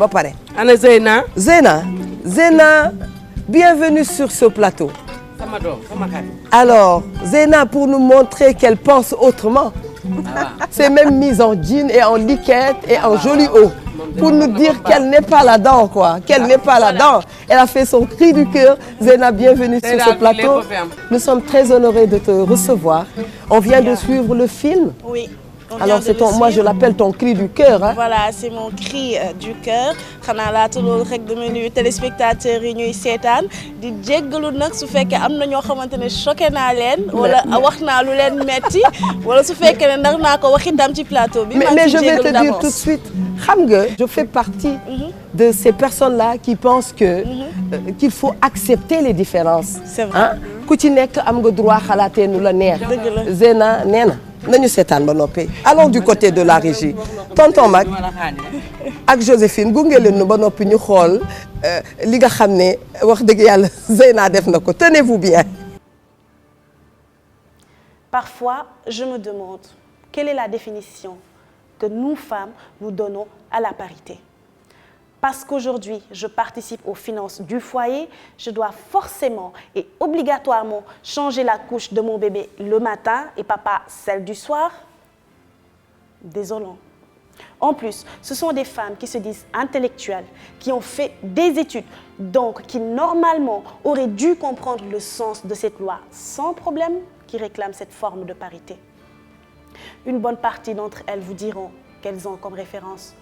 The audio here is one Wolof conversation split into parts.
ba pare. ana Zeyna. Zeyna, bienvenue sur ce plateau. sama doom sama xarit. Alors, Zeyna, pour nous montrer qu'elle pense autrement. C'est même mise en jean et en liquette et en joli haut. Pour nous dire qu'elle n'est pas là-dedans, quoi. Qu'elle n'est pas là-dedans. Elle a fait son cri du cœur. Zeyna, bienvenue sur ce plateau. Nous sommes très honorés de te recevoir. On vient de suivre le film. Oui. Alors c'est ton, moi je l'appelle ton cri du cœur. Hein? Voilà, c'est mon cri du cœur. xanaa laata loolu rek dama nuyu téléspectateurs yi ñuy seetaan di jéggalu nag su fekkee am na ñoo xamante ne choqué naa leen. wala wax naa lu leen metti wala su fekkee ne ndax naa ko wax itam ci plateau bi. mais je vais te dire tout de suite xam nga je fais partie de ces personnes-là qui pensent que qu'il faut accepter les différences. C'est vrai. Hein? Ku ci nekk am nga droit xalaatee nu la neex. Dëgg la. Zeyna nee na. nañu seetaan ba noppi allons du côté de la régie tonton Mag ak Joséphine gunge leen nu ba noppi ñu xool li nga xam ne wax dëgg yàlla Zeyna def na ko tenez-vous bien. Parfois, je me demande quelle est la définition que nous femmes nous donnons à la parité. Parce qu'aujourd'hui, je participe aux finances du foyer, je dois forcément et obligatoirement changer la couche de mon bébé le matin et papa celle du soir. Désolant. En plus, ce sont des femmes qui se disent intellectuelles, qui ont fait des études, donc qui normalement auraient dû comprendre le sens de cette loi sans problème, qui réclament cette forme de parité. Une bonne partie d'entre elles vous diront qu'elles ont comme référence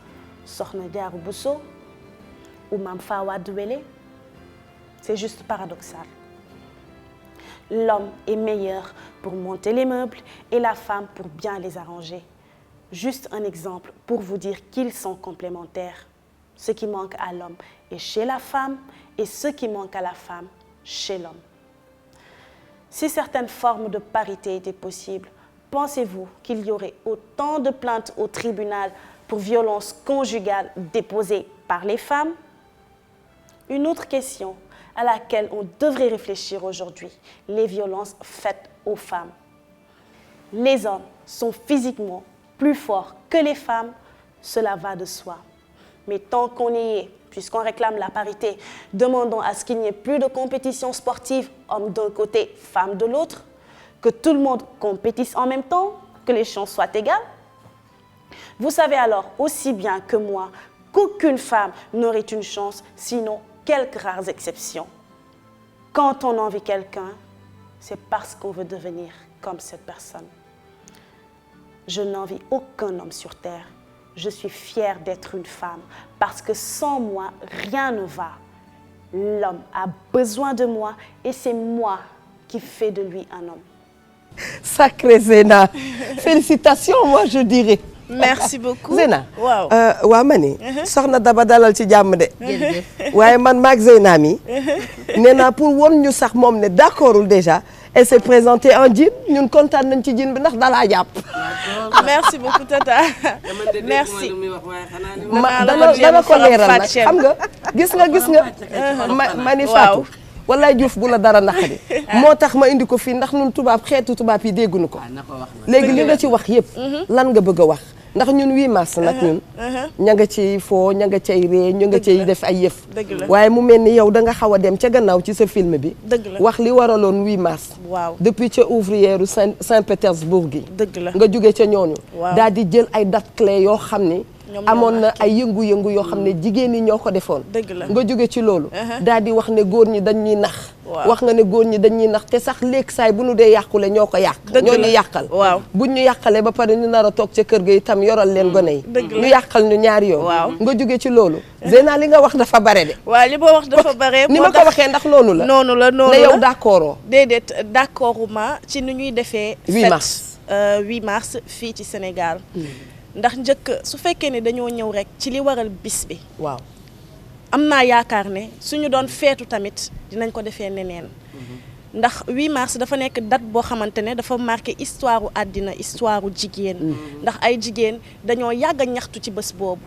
Sokhna Diarra Bousso ou Mame Fawade Wele. C'est juste paradoxal. L'homme est meilleur pour monter les meubles et la femme pour bien les arranger. Juste un exemple pour vous dire qu'ils sont complémentaires. Ce qui manque à l'homme est chez la femme et ce qui manque à la femme chez l'homme. Si certaines formes de parité étaient possibles, pensez-vous qu'il y aurait autant de plaintes au tribunal pour violences conjugales déposées par les femmes? Une autre question à laquelle on devrait réfléchir aujourd'hui, les violences faites aux femmes. Les hommes sont physiquement plus forts que les femmes, cela va de soi. Mais tant qu'on y est, puisqu'on réclame la parité, demandons à ce qu'il n'y ait plus de compétition sportive, hommes d'un côté, femmes de l'autre, que tout le monde compétisse en même temps, que les chances soient égales. Vous savez alors aussi bien que moi qu'aucune femme n'aurait une chance, sinon quelques rares exceptions. Quand on envie quelqu'un, c'est parce qu'on veut devenir comme cette personne. Je n'envie aucun homme sur terre. Je suis fière d'être une femme parce que sans moi, rien ne va. L'homme a besoin de moi et c'est moi qui fais de lui un homme. Sacré Zeyna. Félicitations, moi je dirais. Merci beaucoup. Zeyna. waaw waa ma ne. soxna Daba dalal ci jàmm de. waaye man maag Zeyna mi. nee naa pour won ñu sax moom ne d'accordul déjà. Elle s'est présentée en jean ñun kontaan nañ ci jean bi ndax dalaa jàpp. merci beaucoup Tata. merci. dana ko leeral nag xam nga. gis nga. ma ni Fatou. wallaay Diouf bu la dara naqari. moo tax ma indi ko fii ndax ñun tubaab xeetu tubaab yi dégguñu ko. léegi li nga ci wax yëpp. lan nga bëgg a wax. ndax ñun 8 mars nag ñun. ña nga ciy foo ña nga cay ree ñu nga cay def ay yëf. waaye mu mel ni yow da nga xaw a dem ca gannaaw ci sa film bi. wax li waraloon 8 mars. waaw depuis ca ouvrière Saint-Pétersbourg gi. dëgg la nga jóge ca ñooñu. waaw daal di jël ay date clé yoo xam ni. amoon na ay yëngu-yëngu yoo xam ne jigéen ñi ñoo ko defoon. dëgg la nga jóge ci loolu. daal di wax ne góor ñi dañ ñuy nax. wax nga ne góor ñi dañ ñuy nax te sax léegi saay bu nu dee yàqule ñoo ko yàq. ñoo ñu yàqal. waaw buñ ñu yàqalee ba pare ñu nar a toog ca kër ga itam yoral leen gone yi. ñu yàqal ñu ñaari yoon. waaw nga jóge ci loolu. Zeyna li nga wax dafa bare de. waaw li ma wax dafa bare. ni ma ko waxee ndax noonu la. noonu la noonu la ne yow d'accord. déedéet d'accorduma ci ni ñuy defee. 8 mars 8 mars fii ci Sénégal. ndax njëkk su fekkee ne dañoo ñëw rek ci li waral bis bi. waaw am naa yaakaar ne suñu doon feetu tamit dinañ ko defee neneen. ndax 8 mars dafa nekk date boo xamante ne dafa marqué histoire u àddina histoire u jigéen. ndax ay jigéen dañoo yàgg a ñaxtu ci bés boobu.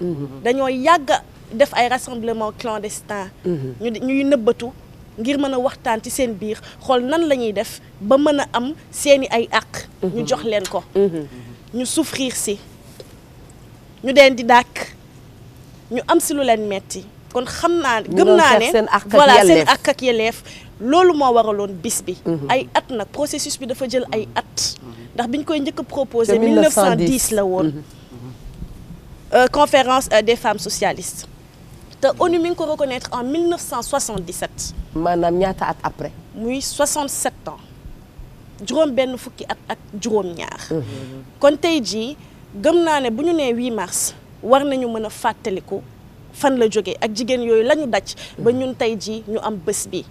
dañoo yàgg a def ay rassemblement clandestin. ñuy nëbbatu ngir mën a waxtaan ci seen biir xool nan la ñuy def ba mën a am seeni ay àq. ñu jox leen ko. ñu souffrir si. ñu deen di dàkk ñu am si lu leen metti kon xam naa gëm naa ne voilà seen àq ak yelleef loolu moo waraloon bis bi ay at nag processus bi dafa jël ay at ndax biñ koy njëkk a proposé 1910 la woon conférence des femmes socialistes te ONU mi ngi ko reconnaître en 1977 maanaam ñaata at après muy 67 ans juróom benn fukki at ak juróom ñaar kon tey jii gëm naa ne bu ñu nee 8 mars war nañu mën a fàttaliku fan la jógee ak jigéen yooyu la ñu daj ba ñun tey jii ñu am bés bi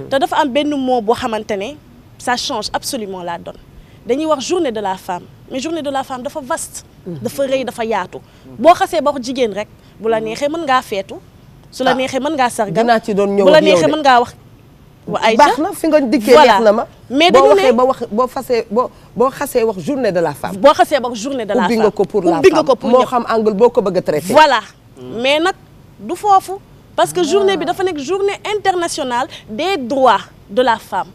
te dafa am benn mot boo xamante ne ça change absolument la donne dañuy wax journée de la femme mais journée de la femme dafa vaste dafa rëy dafa yaatu boo xasee ba wax jigéen rek bu la neexee mën ngaa feetu su la neexee mën ngaa sargal dinaa ci doon ñëw bu la neexee mën ngaa wax wa ay baax na fi nga dikkee neex na ma mais boo dañu waxee ne ba wax boo xasee wax journée de la femme boo xasee ba wax journée de la femme ubbi nga ko pour la ubbi nga ko femme pour moo ñëpp. xam angle boo ko bëgg a traité voilà mais nag du foofu parce que journée bi dafa nekk journée internationale des droits de la femme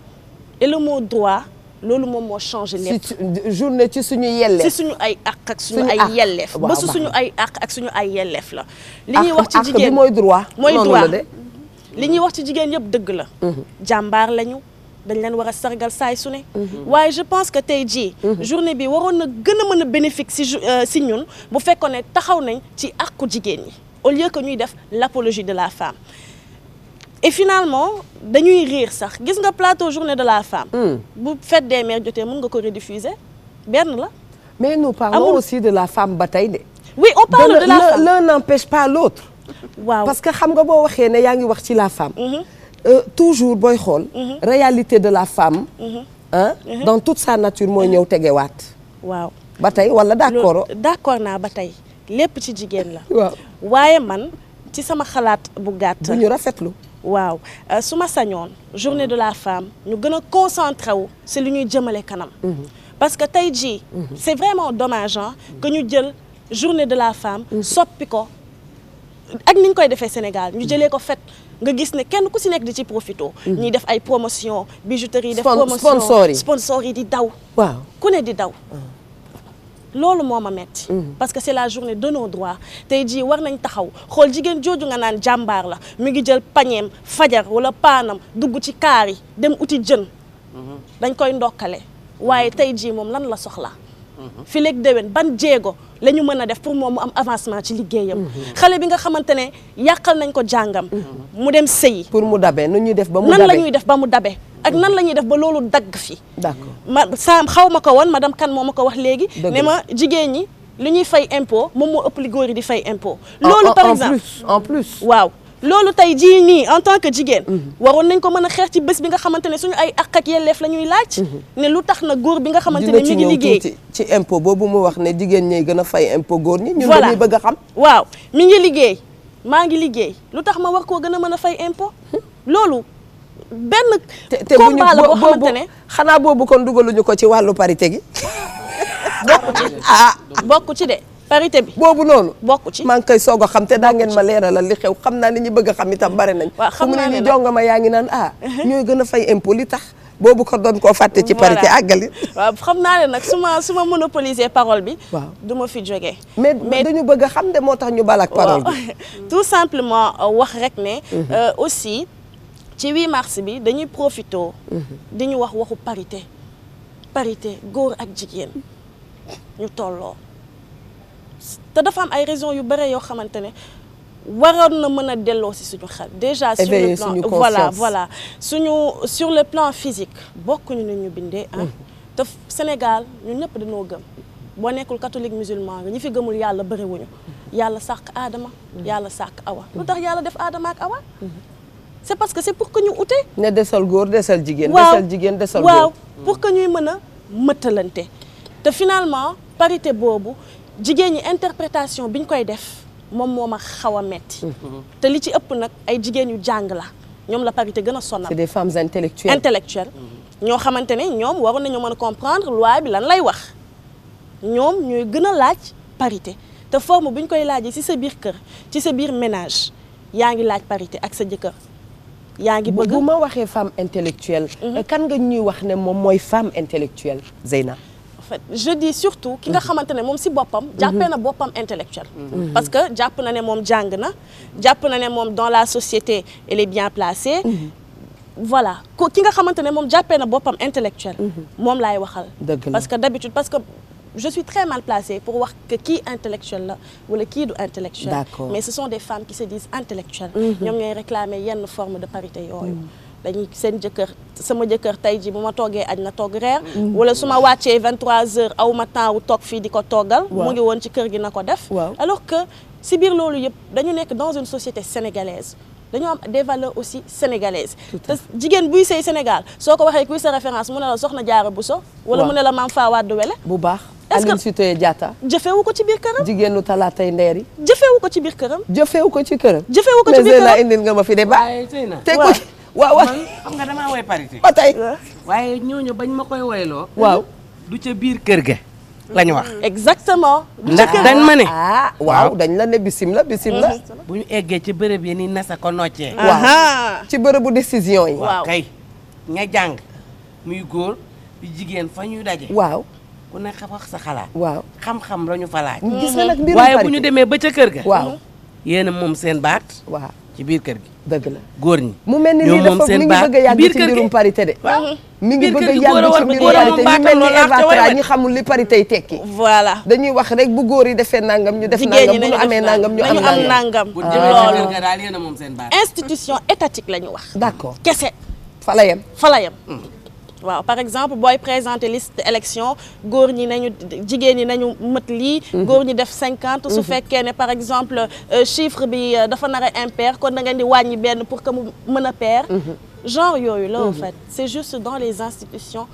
et le mot droit loolu moom moo changé lépp journée ci suñu yelleef ci suñu ay àq ak suñu ay àq. yelleef waaw, ba su baax suñu na. ay àq ak suñu ay yelleef la li ñuy wax ci àq bi jigéen mooy droit mooy noonu droit la de li ñuy wax ci jigéen yëpp dëgg la jàmbaar lañu dañ leen war a sargal saay su ne waaye je pense que tey jii journée bi waroon na gën a mën a bénéfique si ñun bu fekkoon ne taxaw nañ ci àqu jigéen ñi au lieu que ñuy def l'apologie de la femme et finalement dañuy riir sax gis nga plateau journée de la femme bu fête des mères jotee mën nga ko rediffuser benn la mais nous parlons Amul. aussi de la femme ba tey de oui on parle de la femme l'un n'empêche pas l'autre waaw parce que xam nga boo waxee ne yaa ngi wax ci la femme toujours booy xool réalité de la femme hein dans toute sa nature mooy ñëw tegewaat waaw ba tey wala d'accord loolu d'accord naa ba tey lépp ci jigéen la waaw waaye man ci sama xalaat bu gàtt bu ñu rafetlu waaw su ma sañoon journée de la femme ñu gën a concentré wu si lu ñuy jëmale kanam parce que tey jii c'est vraiment dommage hein, que ñu jël journée de la femme soppi ko ak ni ñu koy defee Sénégal ñu jëlee ko fet nga gis ne kenn ku si nekk di ci profito ñiy def ay promotion bijouterie def promotion sponsor yi di daw waaw ku ne di daw loolu moo ma metti parce que c'est la journée de nos droits tey jii war nañ taxaw xool jigéen jooju nga naan jàmbaar la mu ngi jël pañeem fajar wala paanam dugg ci kaar yi dem uti jën dañ koy ndokkale waaye tey jii moom lan la soxla fi léegi déwén ban jéego la ñu mën a def pour moom mu am avancement ci liggéeyam xale bi nga xamante ne yàqal nañ ko jàngam mu dem sëyi pour mu dabe nu ñuy def ba mu nan dabe la ñuy def ba mu dabe ak nan la ñuy def ba loolu dagg fi d'accord ma sa xaw ma ko woon madame Kane moo ma ko wax léegi Dëgg ne ma jigéen ñi li ñuy fay impôt moom moo ëpp li góor yi di fay impôt loolu par exemple en plus waaw loolu tey jii nii en tant que jigéen waroon nañ ko mën a xeex ci bés bi nga xamante ne suñu ay àq ak yelleef la ñuy laaj ne lu tax na góor bi nga xamante ne mi ngi liggéey ci impôt boobu mu wax ne jigéen ñi gën a fay impôt góor ñi ñun Voilà. dañuy bëgg a xam waaw mi ngi liggéey maa ngi liggéey lu tax ma war koo gën a mën a fay impôt loolu benn te bu ñu combat la boo xamante ne xanaa boobu kon dugaluñu ko ci wàllu parité gi bokku ci bokku ci de parité bi boobu noonu bokku ci maa ngi koy soog a xam te daa ngeen ma leeralal li xew xam naa ni ñu bëgg a xam itam bare nañ waaw xam fu mu naa ne ne ni nag jongama yaa ngi naan ñooy gën a fay impôt li tax boobu ko doon koo fàtte ci parité Voilà. àggali waaw xam naa ne nag su ma monopoliser parole bi waaw du ma fi jógee mais dañu bëgg a xam de moo tax ñu balak parole bi tout simplement wax rek ne aussi ci 8 mars bi dañuy profito di ñu wax waxu parité góor ak jigéen ñu tolloo te dafa am ay raisons yu bare yoo xamante ne waroon na mën a delloo si suñu xel déjà sur Éveiller le plan suñu voilà conscience. voilà sur le plan physique bokkuñu ni ñu bindee te Sénégal ñun ñëpp dañoo gëm boo nekkul catholique musulman nga ñi fi gëmul yàlla bëriwuñu yàlla sàkk aadama yàlla sàkk awa lu tax yàlla def aadama ak awa c'est parce que c'est pour que ñu ute ne desal góor desal jigéen waaw desal jigéen desal waaw góor pour que ñuy mën a mëttalante te finalement parité boobu jigéen ñi interprétation bi ñu koy def moom moo ma xaw a metti te li ci ëpp nag ay jigéen yu jàng la ñoom la parité gën a sonal c'est des femmes intellectuelles ñoo xamante ne ñoom waroon nañu mën a comprendre loi bi lan lay wax ñoom ñooy gën a laaj parité te forme bi ñu koy laajee ci sa biir kër ci sa biir ménage yaa ngi laaj parité ak sa jëkkër yaa ngi bëgg bu ma waxee femme intellectuelle kan nga ñuy wax ne moom mooy femme intellectuelle Zeyna fait je dis surtout ki nga xamante ne moom si boppam jàppee na boppam intellectuel parce que jàpp na ne moom jàng na jàpp na ne moom dans la société elle est bien placée voilà ki nga xamante ne moom jàppee na boppam intellectuel moom laay waxal parce que d'habitude parce que je suis très mal placée pour wax que kii intellectuel la wala kii du intellectuel mais ce sont des femmes qui se disent intellectuelles ñoom ñooy réclamer yenn forme de parité yooyu dañuy seen jëkkër sama jëkkër tey ji bu ma toggee añ na togg reer wala su ma wàccee 23h aw ma temps wu toog fii di ko toggal mu ngi woon ci kër gi na ko def alors que si biir loolu yëpp dañu nekk dans une société sénégalaise dañoo am des valeurs aussi sénégalaises te jigéen buy sëy Sénégal soo ko waxee kuy sa référence mu ne la Soxna Jaara Buso wala mu ne la Maam Faa Wade Wele bu baax Aline Sitoé Diatta jëfewu ko ci biir këram jigéenu talaatay ndeer yi jëfewu ko ci biir këram jëfewu ko ci këram jëfewu ko ci biir këram indil nga ma fi de ba te ko waaw man xam nga damaa woy parité ba tey waaye ñooñu bañ ma koy woyloo waaw du ca biir kër ga lañu wax exactement ndax dañ ma ne waaw dañ la ne bisim la bu ñu eggee ci bërëb yi ni nasa ko noccee waaw ci bërëbu décision yi waaw kay nga jàng muy góor di jigéen fa ñuy daje waaw ku ne wax sa xalaat waaw xam-xam la ñu fa laaj gis nga nag mbirum waaye bu ñu demee ba ca kër ga waaw yéen a moom seen baat waaw ci biir kër gi dëgg la góor ñi mu mel ni lii dafa mi ngi bëgg a yàgg ci mbirum parité de mi ngi bëgg a yàgg ci mbirum parité ñu mel ni Eva Tra ñi xamul li parité yi tekki voilà dañuy wax rek bu góor yi defee nangam ñu def nangam bu ñu amee nangam ñu am nangam bu demee ca kër ga daal yéen a moom seen baat institution étatique la ñu wax d'accord kese fa la yem waaw par exemple booy présenter liste élection góor ñi nañu jigéen ñi nañu mët lii góor ñi def 50 su fekkee ne par exemple chiffre bi dafa nar a impair kon da ngeen di wàññi benn pour que mu mën a pair genre yooyu la en fait c'est juste dans les institutions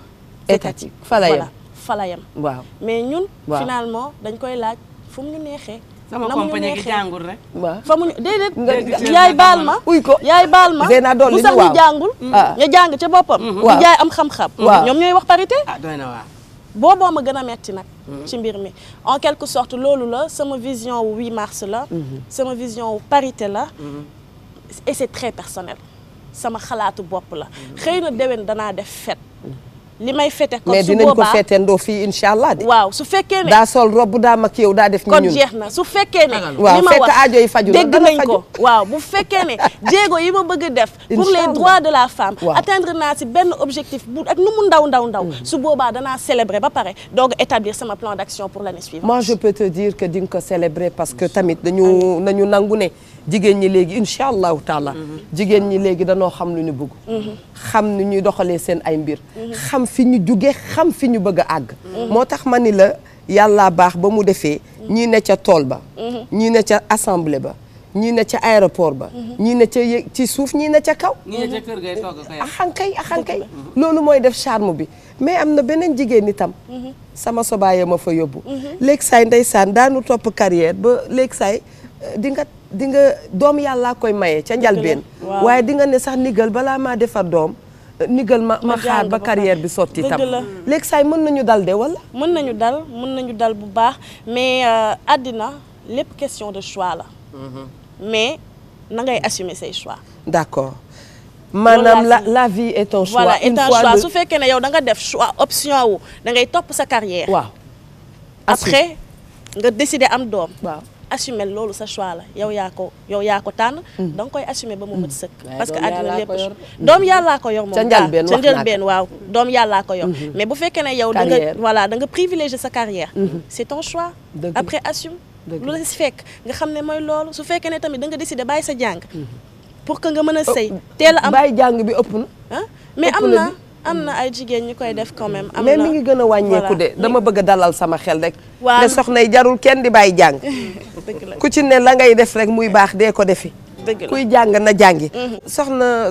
étatiques fa la yem voilà fa la yem waaw mais ñun finalement dañ koy laaj fu mu ñu neexee sama compagnie gi jàngul rek waaw fa mu ñu déedéet yaay baal ma uy ko yaay baal ma Zeyna dool lu sax ñu jàngul nga jàng ca boppam ñu jaay am xam-xam ñoom ñooy wax parité doy na waar booboo ma gën a metti nag ci mbir mi en quelque sorte loolu la sama vision wu 8 mars la sama vision wu parité la et c'est très personnel sama xalaatu bopp la xëy na déwén danaa def fête li may fete kon mais su dinañ ko boobaa fetendoo fii incha allah de waaw su fekkee ne daa sol robb daa mag yow daa def ñu kon ñun jeex na su fekkee ne waaw li ma fekk wax aajo yi faju dégg nañ ko waaw bu fekkee ne jéego yi ma bëgg a def pour les droits de la femme atteindre naa si benn objectif bu ak nu mu ndaw su boobaa danaa célébrer ba pare doog établir sama plan d'action pour l'année suivante. moi je peux te dire que di nga ko célébrer parce que tamit nañu nangu ne jigéen ñi léegi incha allahu taala jigéen ñi léegi danoo xam lu ñu bëgg xam ni ñuy doxalee seen ay mbir xam fi ñu jóge xam fi ñu bëgg a àgg moo tax ma ni la yàlla baax ba mu defee ñii ne ca tool ba ñii ne ca assemblée ba ñii ne ca aéroport ba ñii ne ca ci suuf ñii ne ca kaw ñii ne ca kër gay togg kay axankay loolu mooy def charme bi mais am na beneen jigéen itam sama sobaayee ma fa yóbbu léegi saay ndeysaan daanu topp carrière ba léegi saay di nga doom yàllaa koy maye ca njalbeen waaye di nga ne sax nigal balaa maa defar doom nigal ma xaar ba carrière bi sotti tam léegi saay mën nañu dal de wala mën nañu dal bu baax mais àddina lépp question de choix la mais na ngay assumer say choix d'accord maanaam la vie est un choix voilà est un choix su fekkee ne yow da nga def choix option wu da ngay topp sa carrière waaw après nga décider am doom waaw assumer loolu sa choix la yow yaa ko tànn da nga koy assumer ba mu mët sëkk parce que àddina lépp doom yàllaa ko yor moom ca njëlbeen waaw doom yàllaa ko yor mais bu fekkee ne yow da nga privilégier sa carrière c'est ton choix après assume lu la si fekk nga xam ne mooy loolu su fekkee ne tamit da nga décider bàyyi sa jàng pour que nga mën a sëy teel a am bàyyi jàng bi ëpp na mais am na ay jigéen ñu koy def quand même am mais mi ngi gën a wàññeeku de dama bëgg a dalal sama xel rek ne soxna yi jarul kenn di bàyyi jàng ku ci ne la ngay def rek muy baax dee ko defi kuy jàng na jàngi soxna